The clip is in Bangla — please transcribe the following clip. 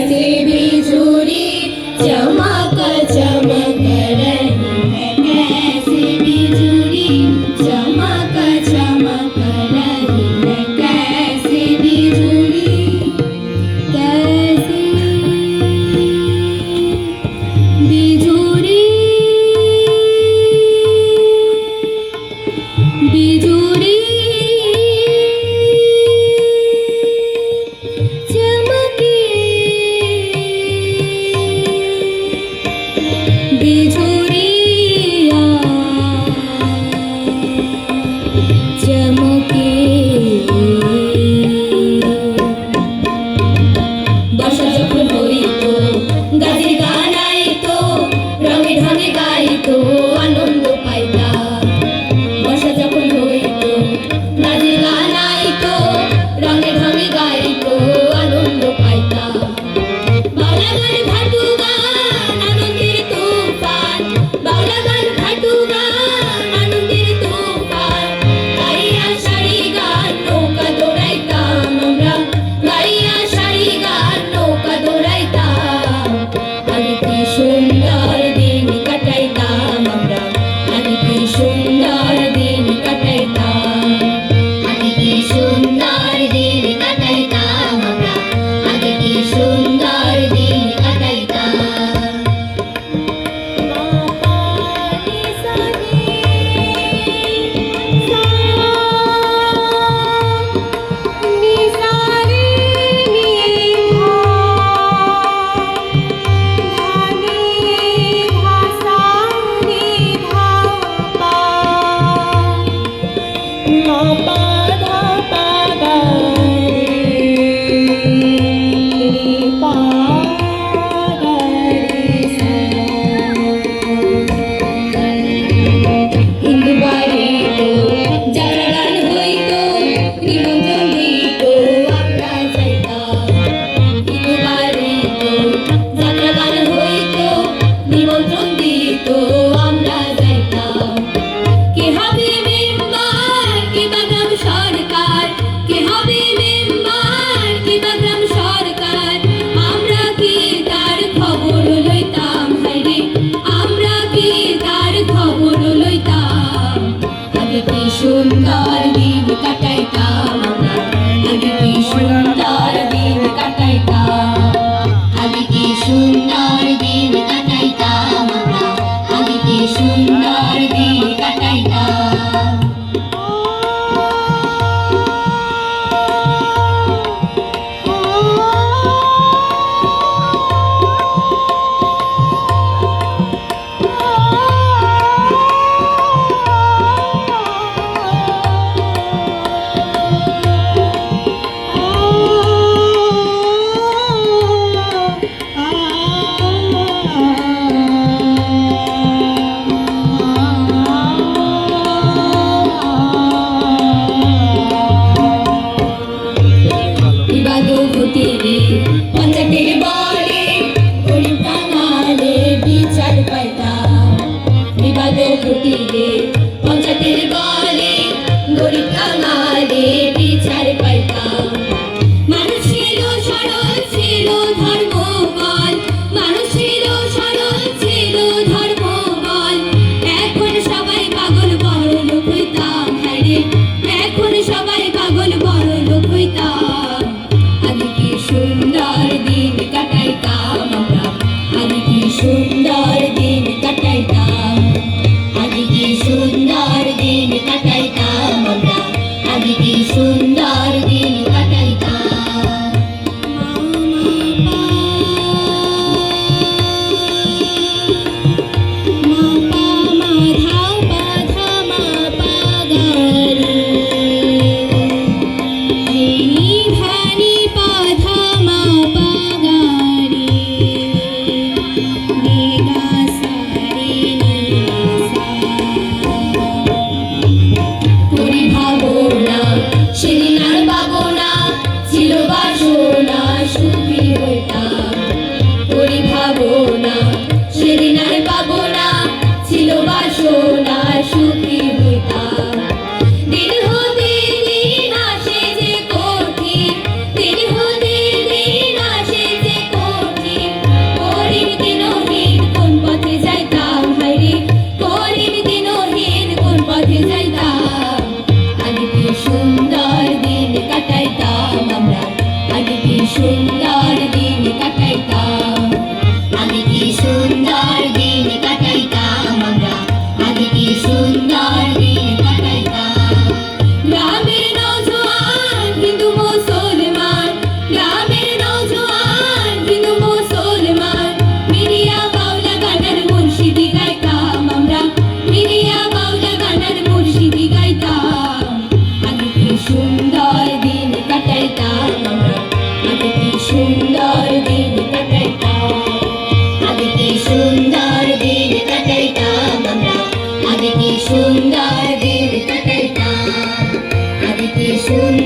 कैसी बिजुरी चमक चमक रही है, कैसी बिजुरी चमक चमक रही है, कैसी बिजुरी कैसी बिजुरी बिजुरी चमके बिजुरिया चमके बर्षा যখন হইতো গাজির গান আইতো রঙে ঢঙে গাইতো আনন্দ পাইতাম বর্ষা যখন হইতো গাজির গান আইতো রঙে ঢঙে গাইতো আনন্দ পাইতাম বাউলা গান ঘাটু গান আনন্দের তুফান বাউলা গান ঘাটু গান আনন্দের তুফান গাইয়া সারি গান নৌকা দৌড়াইতাম আমরা গাইয়া সারি গান নৌকা দৌড়াইতাম আগে কি সুন্দর দিন কাটাইতাম আমরা আগে কি সুন্দর দিন কাটাইতাম আগে কি সুন্দর দিন কাটাইতাম আমরা আগে কি সুন্দর দিন কাটাইতাম হিন্দু বাড়িতো যারা গান হইতো নিমন্ত্রণ দিতো আমরা যাইতাম হিন্দু বাড়িতো যারা গান হইতো নিমন্ত্রণ দিতো আমরা যাইতাম কে হবে মেম্বার কে বা গ্রাম সরকার কে হবে মেম্বার কে বা গ্রাম সরকার আমরা কি তার খবর লইতাম হাইরে আমরা কি তার খবর লইতাম আগে কি সুন্দর দিন কাটাইতাম আমরা আগে কি সুন্দর দিন কাটাইতাম আগে কি সুন্দর দিন কাটাইতাম আমরা আগে কি সুন্দর দিন কাটাইতাম পঞ্চায়েতের বলে গরিব কাঙালে বিচার পাইতাম বিবাদ ঘটিলে পঞ্চায়েতের বলে গরিব কাঙালে বিচার পাইতাম মানুষ ছিল সরল ছিল ধর্মবল মানুষ ছিল সরল ছিল ধর্মবল এখন সবাই পাগল বড় লোক হইতাম হায়রে এখন সবাই পাগল বড় লোক হইতাম আগে কি সুন্দর দিন কাটাইতাম আমরা আগে কি সুন্দর দিন কাটাইতাম আগে কি সুন্দর দিন কাটাইতাম আমরা আগে কি সুন্দর দিন কাটাইতাম শুন